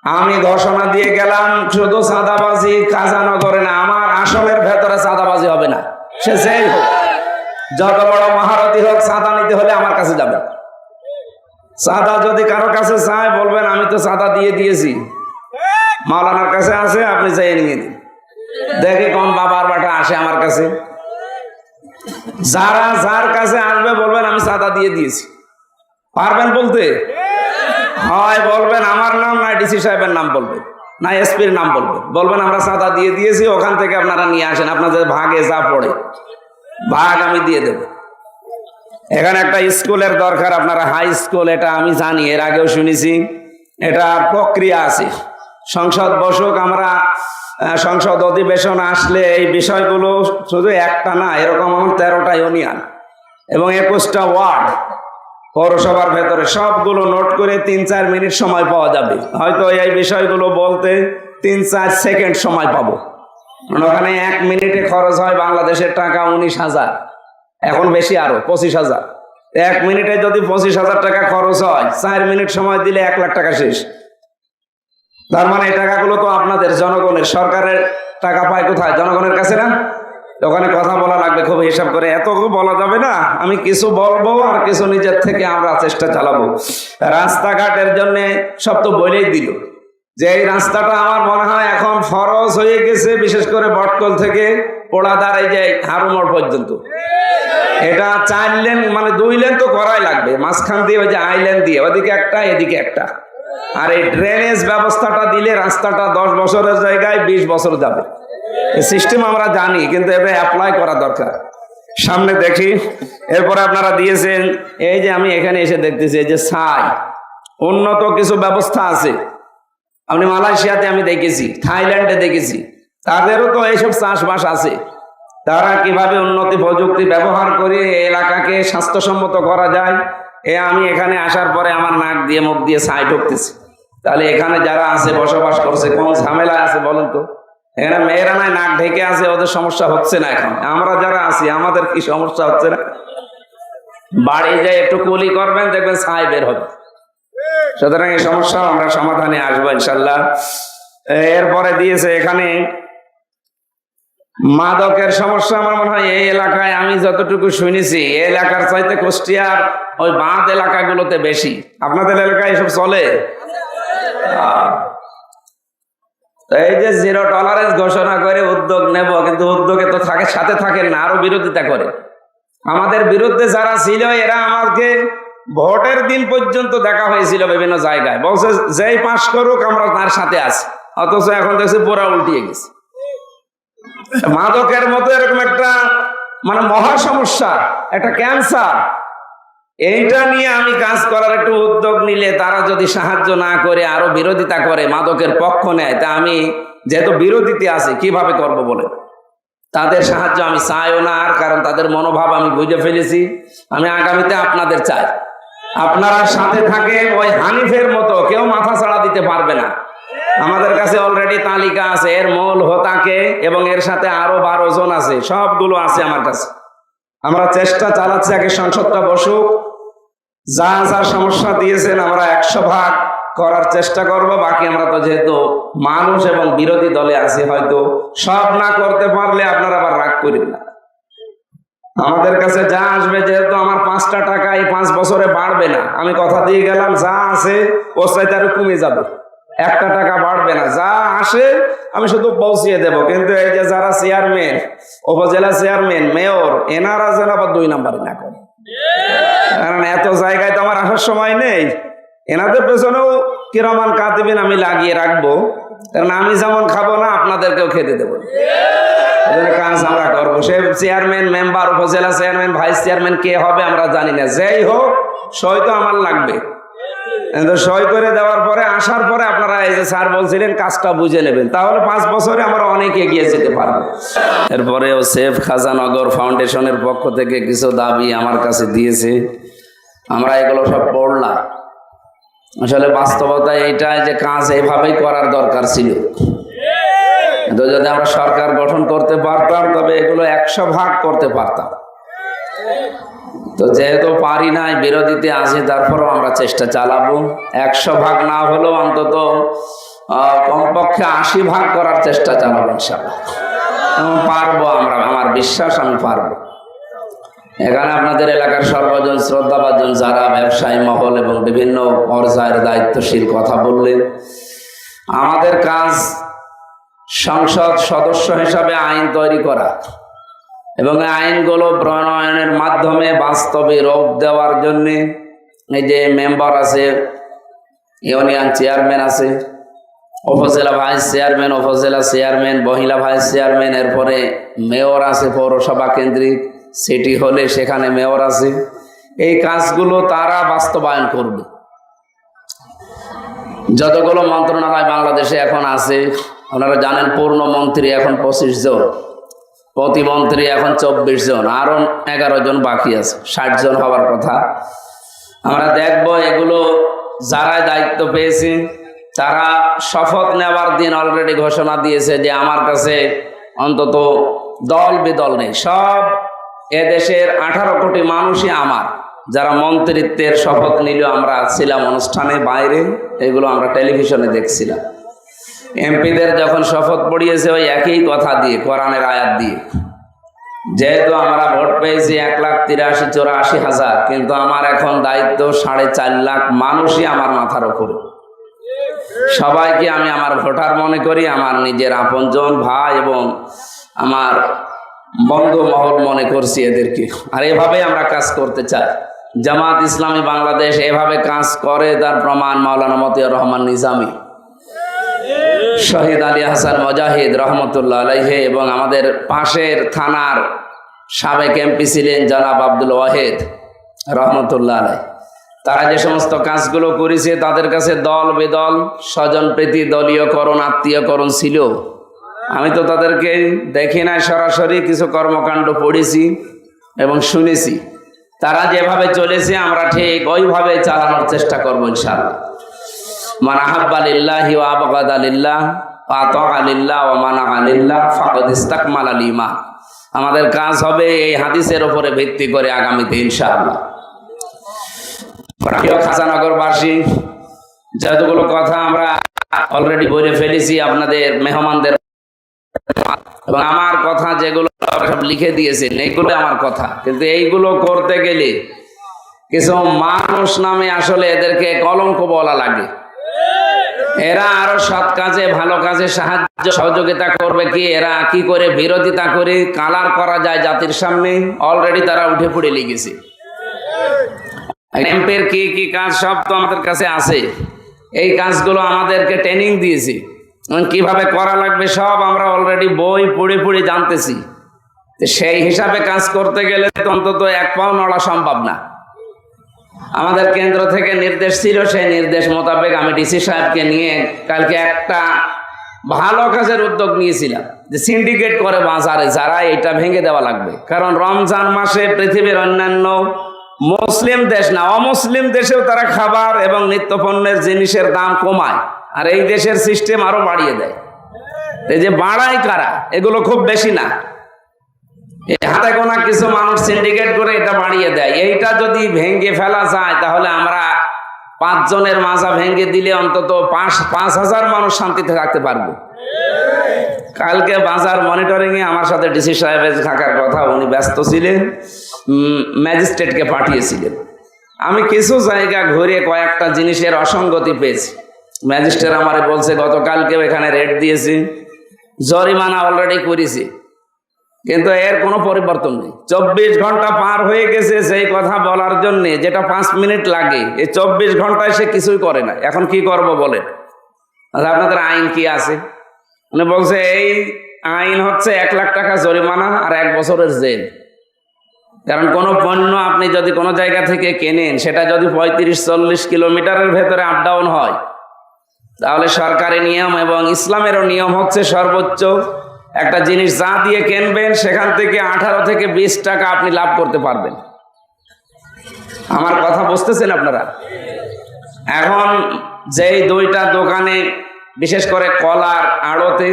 আমি ঘোষণা দিয়ে গেলাম, শুধু চাঁদাবাজি কাজানগরে না, আমার আসনের ভেতরে চাঁদাবাজি হবে না। সে যেই হোক, যত বড় মহারথী হোক, চাঁদা নিতে হলে আমার কাছে যাবে। চাঁদা যদি কারো কাছে চায়, বলবেন আমি তো চাঁদা দিয়ে দিয়েছি, মাওলানার কাছে আছে, আপনি চাই নিয়ে দিন। দেখি কোন বাবার বাটা আসে আমার কাছে। যারা যার কাছে আসবে বলবেন আমি চাঁদা দিয়ে দিয়েছি। পারবেন বলতে? হয় বলবেন আমার নাম, না ডিসি সাহেবের নাম বলবেন, না এসপির নাম বলবেন। বলবেন আমরা চাঁদা দিয়ে দিয়েছি, ওখান থেকে আপনারা নিয়ে আসেন, আপনাদের ভাগে যা পড়ে ভাগ আমি দিয়ে দেব। এখানে একটা স্কুলের দরকার, আপনারা হাই স্কুল, এটা আমি জানি, এর আগেও শুনেছি, এটা প্রক্রিয়া আছে। সংসদ বসুক, আমরা সংসদ অধিবেশন আসলে এই বিষয়গুলো শুধু একটা না, এরকম আমার 13টা ইউনিয়ন এবং 21টা ওয়ার্ড পৌরসভার ভেতরে সবগুলো নোট করে 3-4 মিনিট সময় পাওয়া যাবে। হয়তো এই বিষয়গুলো বলতে 3-4 সেকেন্ড সময় পাবো। ওখানে 1 মিনিটে খরচ হয় বাংলাদেশের টাকা 19,000, এখন বেশি আরো 25,000। 1 মিনিটে যদি 25,000 টাকা খরচ হয়, 4 মিনিট সময় দিলে 1 লাখ টাকা শেষ। তার মানে এই টাকাগুলো তো আপনাদের, জনগণের। সরকারের টাকা পায় কোথায়? জনগণের কাছে না? ওখানে কথা বলা লাগবে খুব হিসাব করে, এত বলা যাবে না। আমি কিছু বলবো আর কিছু নিজের থেকে আমরা চেষ্টা চালাবো। রাস্তাঘাটের জন্য সব তো বলেই দিল যে এই রাস্তাটা আমার মনে হয় এখন ফরজ হয়ে গেছে, বিশেষ করে বটকল থেকে পোড়াদার এই যে হারুমোড় পর্যন্ত। এটা 4 লেন, মানে 2 লেন তো করাই লাগবে, মাঝখান দিয়ে ওই যে আইল্যান্ড দিয়ে ওদিকে একটা এদিকে একটা। আর এই ড্রেনেজ ব্যবস্থাটা দিলে রাস্তাটা 10 বছরের জায়গায় 20 বছর যাবে। এই সিস্টেম আমরা জানি, কিন্তু এটা অ্যাপ্লাই করা দরকার। সামনে দেখি, এরপরে আপনারা দিয়েছেন এই যে আমি এখানে এসে দেখতেছি এই যে ছাই, উন্নত কিছু ব্যবস্থা আছে। আপনি মালয়েশিয়াতে আমি দেখেছি, থাইল্যান্ডে দেখেছি, তাদেরও তো এইসব চাষবাস আছে। তারা কিভাবে উন্নতি প্রযুক্তি ব্যবহার করে এলাকাকে স্বাস্থ্যসম্মত করা যায়, আমি এখানে আসার পরে আমার নাক দিয়ে মুখ দিয়ে ছাই ঢুকতেছি। তাহলে এখানে যারা আছে বসবাস করছে কোন ঝামেলা আছে বলেন তো? এখানে মেয়েরা নাই নাক ঢেকে আছে, ওদের সমস্যা হচ্ছে না। এখন আমরা যারা আছি আমাদের কি সমস্যা হচ্ছে না? বাড়ি যায় একটু কুলি করবেন, দেখবেন ছাই বের হবে। সুতরাং এই সমস্যা আমরা সমাধানে আসবো ইনশাল্লাহ। এরপরে দিয়েছে এখানে মাদকের সমস্যা। আমার মনে হয় এই এলাকায় আমি যতটুকু শুনেছি, এই এলাকার চাইতে কুষ্টিয়ার ওই বাঁধ এলাকাগুলোতে বেশি। আপনাদের এলাকায় এসব চলে? এই যে 0 টলারেন্স ঘোষণা করে উদ্যোগ নেব, কিন্তু উদ্যোগে তো সাথে থাকেন না, আরো বিরোধিতা করে। আমাদের বিরুদ্ধে যারা ছিল এরা আমাকে ভোটের দিন পর্যন্ত দেখা হয়েছিল বিভিন্ন জায়গায়, বলছে যেই পাশ করুক আমরা তার সাথে আছি। অথচ এখন দেখছি পুরা উল্টিয়ে গেছে। মাদকের মতো এরকম একটা মানে মহা সমস্যা, একটা ক্যান্সার, এইটা নিয়ে আমি কাজ করার একটু উদ্যোগ নিলে তারা যদি সাহায্য না করে আরো বিরোধিতা করে, মাদকের পক্ষ নেয়, তা আমি যেহেতু বিরোধীতে আছি কিভাবে করব বলে তাদের সাহায্য আমি চাইও না। আর কারণ তাদের মনোভাব আমি বুঝে ফেলেছি। আমি আগামীতে আপনাদের চাই, আপনারা সাথে থাকে। ওই হানিফের মতো কেউ মাথা ছাড়া দিতে পারবে না। আমাদের কাছে অলরেডি তালিকা আছে, এর মূল হোতাকে এবং এর সাথে আরো 12 জন আছে, সবগুলো আছে আমার কাছে। আমরা চেষ্টা চালাচ্ছি, আগে সংসদটা বসুক, যা যা সমস্যা দিয়েছেন আমরা 100 ভাগ করার চেষ্টা করব। বাকি আমরা তো যেহেতু মানুষ এবং বিরোধী দলে আছি, হয়তো সব না করতে পারলে আপনারা আবার রাগ করেন না। আমাদের কাছে যা আসবে, যেহেতু আমার 5টা টাকা এই 5 বছরে বাড়বে না, আমি কথা দিয়ে গেলাম, যা আছে ওর চাইতে আরো কমে যাবে, 1টা টাকা বাড়বে না। যা আসে আমি শুধু পৌঁছিয়ে দেব। কিন্তু এই যে যারা চেয়ারম্যান, উপজেলা চেয়ারম্যান, মেয়র, এনারা যেন আবার 2 নাম্বারে না করে। কারণ এত জায়গায় তো আমার আসার সময় নেই। এনাদের পেছনেও কিরমান কাতিবিন আমি লাগিয়ে রাখবো, কারণ আমি যেমন খাবো না আপনাদেরকেও খেতে দেবো। কাজ আমরা করবো। সে চেয়ারম্যান, মেম্বার, উপজেলা চেয়ারম্যান, ভাইস চেয়ারম্যান কে হবে আমরা জানি না, যেই হোক সই তো আমার লাগবে। সই করে দেওয়ার পরে আসার পরে আপনারা এই যে স্যার বলছিলেন কাজটা বুঝে নেবেন, তাহলে 5 বছরে আমরা অনেক এগিয়ে যেতে পারবো। এরপরেও সেফ খাজানগর ফাউন্ডেশনের পক্ষ থেকে কিছু দাবি আমার কাছে দিয়েছে, আমরা এগুলো সব পড়লাম। আসলে বাস্তবতা এইটাই যে কাজ এইভাবেই করার দরকার ছিল। তো যদি আমরা সরকার গঠন করতে পারতাম, তবে এগুলো 100 ভাগ করতে পারতাম। তো যেহেতু পারি নাই, বিরোধীতে আছি, তারপরেও আমরা চেষ্টা চালাবো। 100 ভাগ না হলেও অন্তত কমপক্ষে 80 ভাগ করার চেষ্টা চালাবো ইনশাআল্লাহ। পারবো আমরা, আমার বিশ্বাস আমি পারবো। এখানে আপনাদের এলাকার সর্বজন শ্রদ্ধাভাজন যারা ব্যবসায়ী মহল এবং বিভিন্ন পর্যায়ের দায়িত্বশীল কথা বললেন, আমাদের কাজ সংসদ সদস্য হিসাবে আইন তৈরি করা এবং এই আইনগুলো প্রণয়নের মাধ্যমে বাস্তবে রূপ দেওয়ার জন্যে এই যে মেম্বার আছে, ইউনিয়ন চেয়ারম্যান আছে, উপজেলা ভাইস চেয়ারম্যান, উপজেলা চেয়ারম্যান, মহিলা ভাইস চেয়ারম্যান, এরপরে মেয়র আছে পৌরসভা কেন্দ্রিক, সিটি হলে সেখানে মেয়র আছে। এই কাজগুলো তারা বাস্তবায়ন করবে। যতগুলো মন্ত্রণালয় বাংলাদেশে এখন আছে, ওনারা জানেন পূর্ণ মন্ত্রী এখন 25 জন, প্রতিমন্ত্রী এখন 24 জন, আরো 11 জন বাকি আছে, 60 জন হওয়ার কথা। আমরা দেখব এগুলো যারা দায়িত্ব পেয়েছে তারা শপথ নেওয়ার দিন অলরেডি ঘোষণা দিয়েছে যে আমার কাছে অন্তত দল বিদল নেই, সব এদেশের 18 কোটি মানুষই আমার। যারা মন্ত্রিত্বের শপথ নিল, আমরা ছিলাম অনুষ্ঠানে বাইরে, এগুলো আমরা টেলিভিশনে দেখছিলাম। এমপিদের যখন শপথ পড়িয়েছে ওই একই কথা দিয়ে, কোরআনের আয়াত দিয়ে, যেহেতু আমরা ভোট পেয়েছি 1,83,84,000, কিন্তু আমার এখন দায়িত্ব 4.5 লাখ মানুষই আমার মাথার উপরে। সবাইকে আমি আমার ভোটার মনে করি, আমার নিজের আপনজন ভাই এবং আমার বন্ধু মহল মনে করছি এদেরকে। আর এভাবে আমরা কাজ করতে চাই। জামাত ইসলামী বাংলাদেশ এভাবে কাজ করে, তার প্রমাণ মাওলানা মতিয়ার রহমান নিজামী, শহীদ আলী হাসান মুজাহিদ রহমতুল্লাহ আলাইহি এবং আমাদের পাশের থানার সাবেক এমপি ছিলেন জনাব আব্দুল ওয়াহিদ রহমতুল্লাহ আলাইহি। তারা যে সমস্ত কাজগুলো করেছে তাদের কাছে দল বেদল, স্বজন প্রীতি, দলীয়করণ, আত্মীয়করণ ছিল। আমি তো তাদেরকে দেখি না, সরাসরি কিছু কর্মকাণ্ড পড়েছি এবং শুনেছি। তারা যেভাবে চলেছে আমরা ঠিক ওইভাবে চালানোর চেষ্টা করবো ইনশাআল্লাহ। মান আহাব্বা লিল্লাহি ওয়া আবগাদা লিল্লাহ ওয়া আতাআ লিল্লাহ ওয়া মানাআ লিল্লাহ ফাকাদ ইসতাকমালাল ঈমান। আমাদের কাজ হবে এই হাদিসের উপরে ভিত্তি করে আগামীতে ইনশাআল্লাহ। প্রিয় খাজানগরবাসী, যতগুলো কথা আমরা অলরেডি বলে ফেলেছি আপনাদের মেহমানদের, এবং আমার কথা যেগুলো সব লিখে দিয়েছেন এইগুলো আমার কথা, কিন্তু এইগুলো করতে গেলে কিছু মানুষ নামে আসলে এদেরকে কলঙ্ক বলা লাগে। এরা আরো সৎ কাজে ভালো কাজে সাহায্য সহযোগিতা করবে কি, এরা কি করে বিরোধিতা করে কালার করা যায় জাতির সামনে, অলরেডি তারা উঠে পড়ে লেগেছে। এমপির কি কি কাজ সব তো আমাদের কাছে আছে, এই কাজগুলো আমাদেরকে ট্রেনিং দিয়েছে, কিভাবে করা লাগবে সব আমরা অলরেডি বই পড়ে পড়ে জানতেছি। সেই হিসাবে কাজ করতে গেলে তো অন্তত 1 পাও নড়া সম্ভব না। আমাদের কেন্দ্র থেকে নির্দেশ ছিল, সেই নির্দেশ মোতাবেক আমি ডিসি সাহেবকে নিয়ে কালকে একটা ভালো কাজের উদ্যোগ নিয়েছিলাম যে সিন্ডিকেট করে বাজারে যারা এটা ভেঙে দেওয়া লাগবে। কারণ রমজান মাসে পৃথিবীর অন্যান্য মুসলিম দেশ না, অমুসলিম দেশেও তারা খাবার এবং নিত্যপণ্যের জিনিসের দাম কমায়, আর এই দেশের সিস্টেম আরো বাড়িয়ে দেয়। এই যে বাড়ায় কারা, এগুলো খুব বেশি না, হাতে গোনা কিছু মানুষ সিন্ডিকেট করে এটা বাড়িয়ে দেয়। এইটা যদি ভেঙে ফেলা যায় তাহলে আমরা 5 জনের মাজা ভেঙে দিলে অন্তত 5,000 মানুষ শান্তিতে থাকতে পারবো। কালকে বাজার মনিটরিং এ আমার সাথে ডিসি সাহেবের থাকার কথা, উনি ব্যস্ত ছিলেন, ম্যাজিস্ট্রেটকে পাঠিয়েছিলেন। আমি কিছু জায়গা ঘুরে কয়েকটা জিনিসের অসঙ্গতি পেয়েছি। ম্যাজিস্ট্রেট আমারে বলছে গতকালকেও এখানে রেড দিয়েছি, জরিমানা অলরেডি করেছি, কিন্তু এর কোনো পরিবর্তন নেই। 24 ঘন্টা পার হয়ে গেছে সেই কথা বলার জন্য যেটা 5 মিনিট লাগে, এই 24 ঘন্টায় সে কিছুই করে না। এখন কি করব বলেন? আপনাদের আইন কি আছে? উনি বলছে এই আইন হচ্ছে 1 লাখ টাকা জরিমানা আর 1 বছরের জেল। কারণ কোনো পণ্য আপনি যদি কোনো জায়গা থেকে কেনেন, সেটা যদি 35-40 কিলোমিটারের ভেতরে আপ ডাউন হয়, তাহলে সরকারি নিয়ম এবং ইসলামেরও নিয়ম হচ্ছে সর্বোচ্চ একটা জিনিস যা দিয়ে কিনবেন সেখান থেকে 18 থেকে 20 টাকা আপনি লাভ করতে পারবেন। আমার কথা বুঝতেছেন আপনারা? এখন যেই 2টা দোকানে, বিশেষ করে কলার আড়তে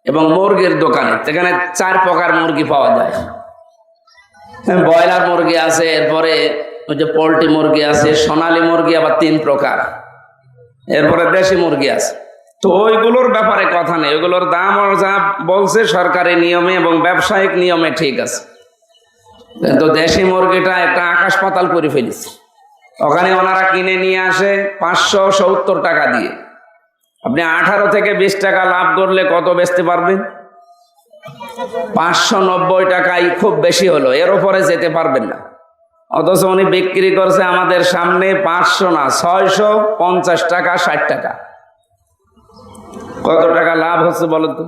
এবং মুরগির দোকানে, সেখানে 4 প্রকার মুরগি পাওয়া যায়। ব্রয়লার মুরগি আছে, এরপরে ওই যে পোল্ট্রি মুরগি আছে, সোনালী মুরগি আবার 3 প্রকার, এরপরে দেশি মুরগি আছে। তো তো ওইগুলোর ব্যাপারে কথা নেই, ওইগুলোর দাম যা বলছে সরকারি নিয়মে এবং ব্যবসায়িক নিয়মে ঠিক আছে। কিন্তু দেশি মুরগিটা একটা আকাশ পাতাল করে ফেলেছে। ওখানে ওনারা কিনে নিয়ে আসে 570 টাকা দিয়ে। আপনি 18 থেকে 20 টাকা লাভ করলে কত বেচতে পারবেন? 590 টাকাই খুব বেশি হলো, এর উপরে যেতে পারবেন না। অথচ উনি বিক্রি করছে আমাদের সামনে 500 না 650 টাকা 60 টাকা। কত টাকা লাভ হচ্ছে বলো তো?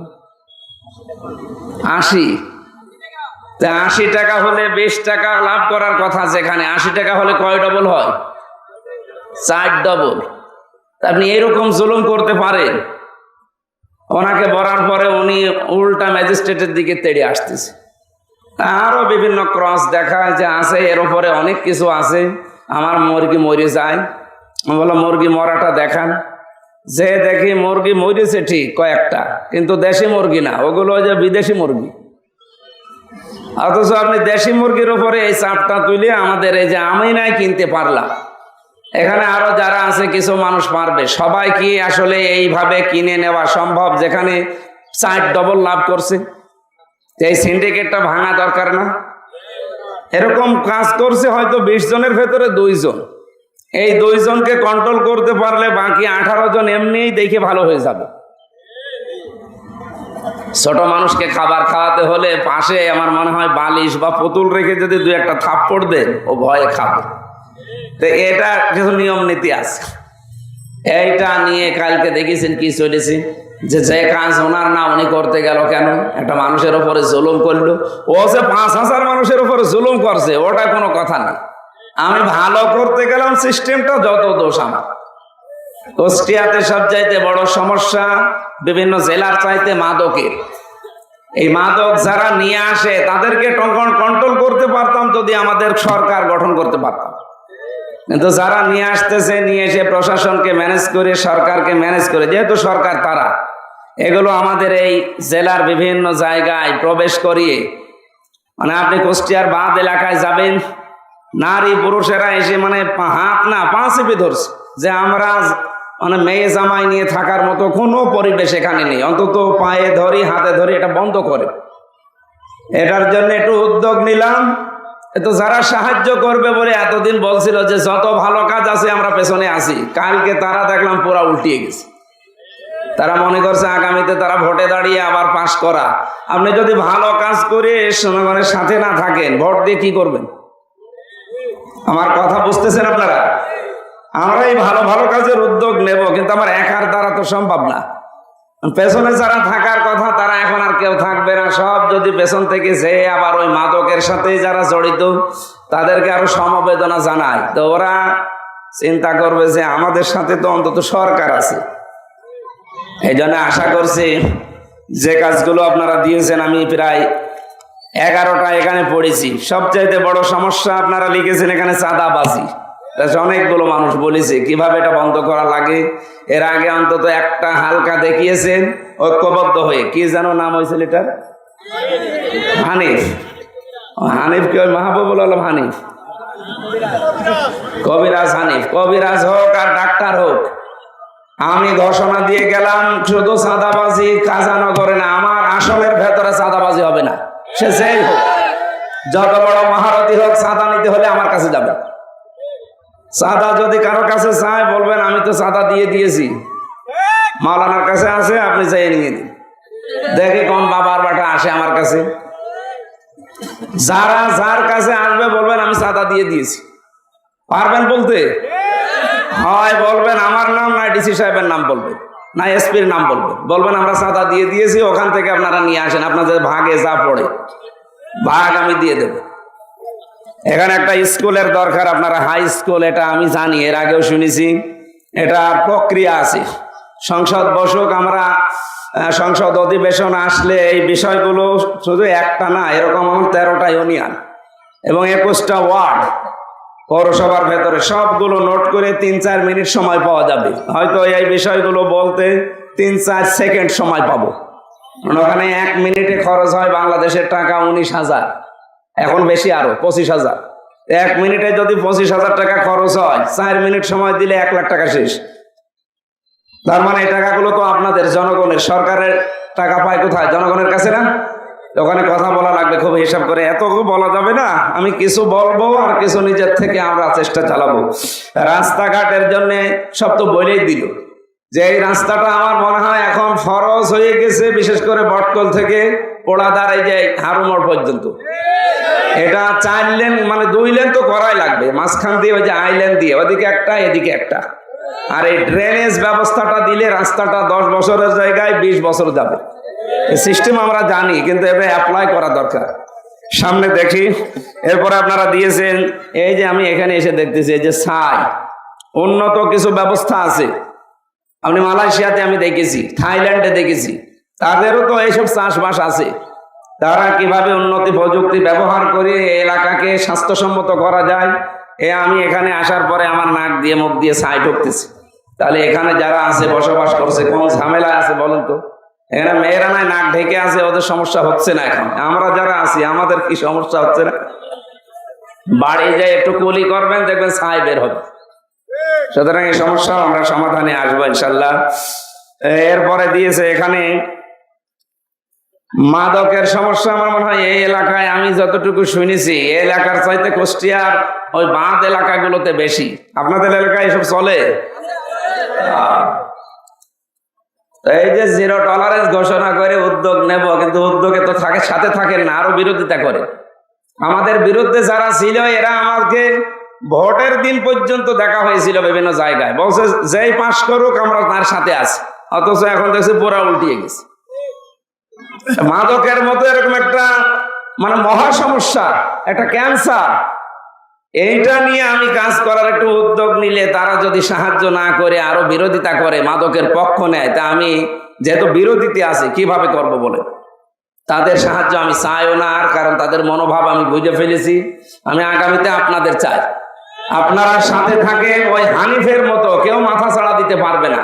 80। 80 টাকা হলে 20 টাকা লাভ করার কথা, যেখানে 80 টাকা হলে কয় ডবল হয়? 4 ডবল। আপনি এরকম জুলুম করতে পারেন? ওনাকে বলার পরে উনি উল্টা ম্যাজিস্ট্রেটের দিকে তেড়ে আসতেছে। আরো বিভিন্ন ক্রস দেখায় যে আছে, এর উপরে অনেক কিছু আছে, আমার মুরগি মরে যায়। আমি বললাম মুরগি মরাটা দেখান। যে দেখি মুরগি মরেছে ঠিক কয়েকটা, কিন্তু দেশি মুরগি না, ওগুলো যে বিদেশি মুরগি। অথচ আপনি দেশি মুরগির উপরে এই চাপটা তুলে আমাদের এই যে আমি নাই কিনতে পারলাম, এখানে আরো যারা আছে কিছু মানুষ পারবে। সবাই কি আসলে এইভাবে কিনে নেওয়া সম্ভব যেখানে 4 ডবল লাভ করছে? এই সিন্ডিকেটটা ভাঙা দরকার না? এরকম কাজ করছে হয়তো 20 জনের ভেতরে 2 জন। এই 2 জনকে কন্ট্রোল করতে পারলে বাকি 18 জন এমনিই দেখে ভালো হয়ে যাবে। ছোট মানুষকে খাবার খাওয়াতে হলে পাশে আমার মনে হয় বালিশ বা পুতুল রেখে যদি 2-1টা থাপ্পড় দেন, ও ভয়ে খাবে। তো এটা কিছু নিয়ম নীতি আছে। এইটা নিয়ে কালকে দেখেছেন কি চলেছে, যে কাজ ওনার না উনি করতে গেল কেন? একটা মানুষের উপরে জুলুম করলো। ও যে 5000 মানুষের উপরে জুলুম করছে ওটা কোনো কথা না। আমি ভালো করতে গেলাম, সিস্টেমটা যত দোষ আমার। কুষ্টিয়াতে সবচাইতে বড় সমস্যা বিভিন্ন জেলার চাইতে মাদকের। এই মাদক যারা নিয়ে আসে তাদেরকে কন্ট্রোল করতে পারতাম যদি আমাদের সরকার গঠন করতে পারতাম। কিন্তু যারা নিয়ে আসতেছে, নিয়ে এসে প্রশাসনকে ম্যানেজ করে, সরকারকে ম্যানেজ করে, যেহেতু সরকার তারা, এগুলো আমাদের এই জেলার বিভিন্ন জায়গায় প্রবেশ করিয়ে, মানে আপনি কুষ্টিয়ার বাঁধ এলাকায় যাবেন, নারী পুরুষেরা এসে মানে হাত না পা চেপে ধরছে যে আমরা মানে মেয়ে জামাই নিয়ে থাকার মতো কোনো পরিবেশ এখানে নেই, অন্তত পায়ে ধরি হাতে ধরি এটা বন্ধ করে। এটার জন্য একটু উদ্যোগ নিলাম। তো যারা সাহায্য করবে বলে এতদিন বলছিল যে যত ভালো কাজ আছে আমরা পেছনে আছি, কালকে তারা দেখলাম পুরা উল্টিয়ে গেছে। তারা মনে করছে আগামীতে তারা ভোটে দাঁড়িয়ে আবার পাশ করা। আপনি যদি ভালো কাজ করে জনগণের সাথে না থাকেন, ভোট দিয়ে কি করবেন? আমার কথা বুঝতেছেন আপনারা? আমরা এই ভালো ভালো কাজের উদ্যোগ নেব, কিন্তু আমার একার দ্বারা তো সম্ভব না। পেছনে যারা থাকার কথা তারা এখন আর কেউ থাকবে না। সব যদি পেছন থেকে যে আবার ওই মাদকের সাথে যারা জড়িত তাদেরকে আরো সমবেদনা জানায়, তো ওরা চিন্তা করবে যে আমাদের সাথে তো অন্তত সরকার আছে। এই জন্য আশা করছি যে কাজগুলো আপনারা দিয়েছেন, আমি প্রায় 11টা এখানে পড়েছি। সবচাইতে বড় সমস্যা আপনারা লিখেছেন এখানে চাঁদাবাজি। অনেকগুলো মানুষ বলেছে কিভাবে এটা বন্ধ করা লাগে। এর আগে অন্তত একটা হালকা দেখিয়েছেন ঐক্যবদ্ধ হয়ে, কি যেন নাম হয়েছিল এটার? হানিফ। হানিফ কি ওই মাহবুবুল আলম হানিফ? কবিরাজ হানিফ। কবিরাজ হোক আর ডাক্তার হোক, আমি ঘোষণা দিয়ে গেলাম শুধু চাঁদাবাজি কাজানগরে না, আমার আসনের ভেতরে চাঁদাবাজি হবে না। সে যেই হোক, যত বড় মহারথী হোক, চাঁদা নিতে হলে আমার কাছে যাবে। চাঁদা যদি কারো কাছে চায় বলবেন আমি তো চাঁদা দিয়ে দিয়েছি, মাওলানার কাছে আছে, আপনি চাই নিয়ে দিন। দেখে কোন বাবার বাটা আসে আমার কাছে। যারা যার কাছে আসবে বলবেন আমি চাঁদা দিয়ে দিয়েছি। পারবেন বলতে? হয় বলবেন আমার নাম, না ডিসি সাহেবের নাম বলবেন, না এসপির নাম বলবেন। বলবেন আমরা চাঁদা দিয়ে দিয়েছি, ওখান থেকে আপনারা নিয়ে আসেন, আপনাদের ভাগে যা পড়ে ভাগ আমি দিয়ে দেব। এখানে একটা স্কুলের দরকার, আপনারা হাই স্কুল, এটা আমি জানি, এর আগেও শুনেছি। এটা প্রক্রিয়া আছে। সংসদ বসুক, আমরা সংসদ অধিবেশন আসলে এই বিষয়গুলো শুধু একটা না, এরকম আমার 13টা ইউনিয়ন এবং 21টা ওয়ার্ড পৌরসভার ভেতরে সবগুলো নোট করে 3-4 মিনিট সময় পাওয়া যাবে। হয়তো এই বিষয়গুলো বলতে 3-4 সেকেন্ড সময় পাবো। ওখানে 1 মিনিটে খরচ হয় বাংলাদেশের টাকা 19,000, এখন বেশি আরো 25,000। 1 মিনিটে যদি 25,000 টাকা খরচ হয়, 4 মিনিট সময় দিলে 1 লাখ টাকা শেষ। তার মানে এই টাকাগুলো তো আপনাদের জনগণের, সরকারের টাকা পায় কোথায়? জনগণের কাছে না? ওখানে কথা বলা লাগবে খুব হিসাব করে, এত বলা যাবে না। আমি কিছু বলবো আর কিছু নিজের থেকে আমরা চেষ্টা চালাবো। রাস্তাঘাটের জন্য সব তো বলেই দিল যে এই রাস্তাটা আমার মনে হয় এখন ফরজ হয়ে গেছে, বিশেষ করে বটকল থেকে পোড়াদার এই যে হারুমোড় পর্যন্ত। এটা 4 লেন মানে 2 লেন তো করাই লাগবে, মাঝখান দিয়ে ওই যে আইল্যান্ড দিয়ে ওদিকে একটা এদিকে একটা। আর এই ড্রেনেজ ব্যবস্থাটা দিলে রাস্তাটা 10 বছরের জায়গায় 20 বছর যাবে। এই সিস্টেম আমরা জানি, কিন্তু এবার অ্যাপ্লাই করা দরকার। সামনে দেখি, এরপরে আপনারা দিয়েছেন এই যে আমি এখানে এসে দেখতেছি এই যে ছাই, উন্নত কিছু ব্যবস্থা আছে। আপনি মালয়েশিয়াতে আমি দেখেছি, থাইল্যান্ডে দেখেছি, তাদেরও তো এইসব চাষবাস আছে। তারা কিভাবে উন্নতি প্রযুক্তি ব্যবহার করে এই এলাকাকে স্বাস্থ্যসম্মত করা যায়, আমি এখানে আসার পরে আমার নাক দিয়ে মুখ দিয়ে ছাই ঢুকতেছি। তাহলে এখানে যারা আছে বসবাস করছে কোন ঝামেলা আছে বলেন তো? এখানে মেয়েরা নাই নাক ঢেকে আছে, ওদের সমস্যা হচ্ছে না। এখন আমরা যারা আছি আমাদের কি সমস্যা হচ্ছে না? বাড়ি যায় একটু কুলি করবেন, দেখবেন ছাই বের হবে। সুতরাং এই সমস্যা আমরা সমাধানে আসবো ইনশাল্লাহ। এরপরে দিয়েছে এখানে মাদকের সমস্যা। আমার মনে হয় এই এলাকায় আমি যতটুকু শুনেছি এই এলাকার চাইতে কুষ্টিয়ার ওই বাঁধ এলাকাগুলোতে বেশি। আপনাদের এলাকায় এসব চলে? এই যে 0 টলারেন্স ঘোষণা করে উদ্যোগ নেব, কিন্তু উদ্যোগে তো সাথে থাকেন না, আরো বিরোধিতা করে। আমাদের বিরুদ্ধে যারা ছিল এরা আমাকে ভোটের দিন পর্যন্ত দেখা হয়েছিল বিভিন্ন জায়গায়, বলছে যেই পাশ করুক আমরা তার সাথে আছি, অথচ এখন দেখছি পুরা উল্টিয়ে গেছে। মাদকের মতো এরকম একটা মানে মহা সমস্যা, একটা ক্যান্সার, এইটা নিয়ে আমি কাজ করার একটু উদ্যোগ নিলে তারা যদি সাহায্য না করে আরো বিরোধিতা করে, মাদকের পক্ষ নেয়, তা আমি যেহেতু বিরোধীতে আছি কিভাবে করব বলে তাদের সাহায্য আমি চাইও না। আর কারণ তাদের মনোভাব আমি বুঝে ফেলেছি। আমি আগামীতে আপনাদের চাই, আপনারা সাথে থাকে ওই হানিফের মতো কেউ মাথা ছাড়া দিতে পারবে না।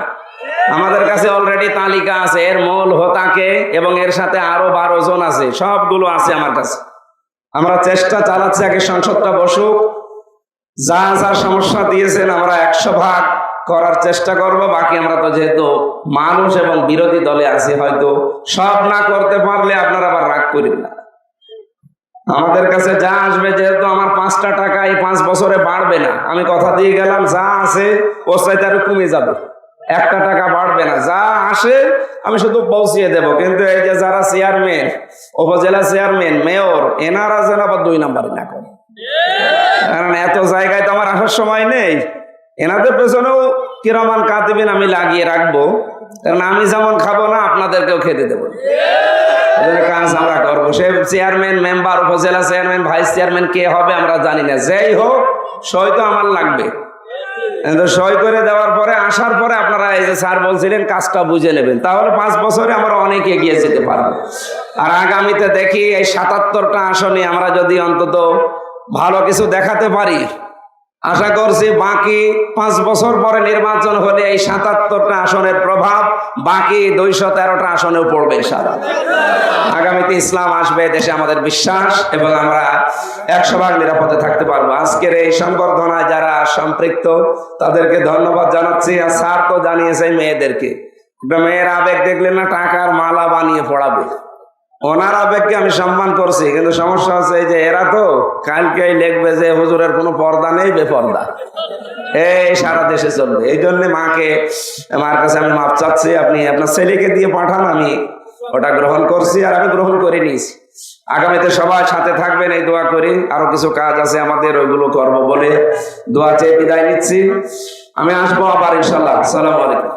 আমাদের কাছে অলরেডি তালিকা আছে, এর মূল হোতাকে এবং এর সাথে আরো 12 জন আছে, সবগুলো আছে আমার কাছে। আমরা চেষ্টা চালাচ্ছি আগে সংসদটা বসুক, যা যা সমস্যা দিয়েছেন আমরা 100 ভাগ করার চেষ্টা করব। বাকি আমরা তো যেহেতু মানুষ এবং বিরোধী দলে আছি, হয়তো সব না করতে পারলে আপনারা আবার রাগ করেন না। আমাদের কাছে যা আসবে, যেহেতু আমার 5টা টাকা এই 5 বছরে বাড়বে না, আমি কথা দিয়ে গেলাম যা আছে ওর চাইতে আরো কমে যাবে, 1টা টাকা বাড়বে না। যা আসে আমি শুধু পৌঁছিয়ে দেব। কিন্তু এই যে যারা চেয়ারম্যান, উপজেলা চেয়ারম্যান, মেয়র, এনারা যেন আবার 2 নাম্বারই না করে, কারণ এত জায়গায় তো আমার আসার সময় নেই। এনাদের পেছনেও কিরামান কাতিবিন আমি লাগিয়ে রাখবো, কারণ আমি যেমন খাবো না আপনাদেরকেও খেতে দেবো। কাজ আমরা করবো। সে চেয়ারম্যান, মেম্বার, উপজেলা চেয়ারম্যান, ভাইস চেয়ারম্যান কে হবে আমরা জানি না, যেই হোক সই তো আমার লাগবে। সই করে দেওয়ার পরে আসার পরে আপনারা এই যে স্যার বলছিলেন কাজটা বুঝে নেবেন, তাহলে 5 বছরে আমরা অনেক এগিয়ে যেতে পারবো। আর আগামীতে দেখি এই 77টা আসনে আমরা যদি অন্তত ভালো কিছু দেখাতে পারি, আশা করছি বাকি 5 বছর পরে নির্বাচন হলে এই 77টা আসনের প্রভাব বাকি 213টা আসনেও পড়বে ইনশাআল্লাহ। আগামীতে ইসলাম আসবে দেশে আমাদের বিশ্বাস, এবং আমরা 100 ভাগ নিরাপদে থাকতে পারবো। আজকের এই সংবর্ধনায় যারা সম্পৃক্ত তাদেরকে ধন্যবাদ জানাচ্ছি। আর স্যার তো জানিয়েছে মেয়েদেরকে, মেয়ের আবেগ দেখলে না টাকার মালা বানিয়ে পড়াবে, ওনার আবেগকে আমি সম্মান করছি। কিন্তু সমস্যা হচ্ছে যে এরা তো কালকেই লিখবে যে হুজুরের কোনো পর্দা নেই, বেপর্দা, এই সারা দেশে চলবে। এই জন্য মার কাছে আমি মাপ চাচ্ছি, আপনি আপনার ছেলেকে দিয়ে পাঠান, আমি ওটা গ্রহণ করছি আর আমি গ্রহণ করে নিয়েছি। আগামীতে সবাই সাথে থাকবেন এই দোয়া করি। আরো কিছু কাজ আছে আমাদের, ওইগুলো করবো বলে দোয়া চেয়ে বিদায় নিচ্ছি। আমি আসবো আবার ইনশাল্লাহ। আসসালামু আলাইকুম।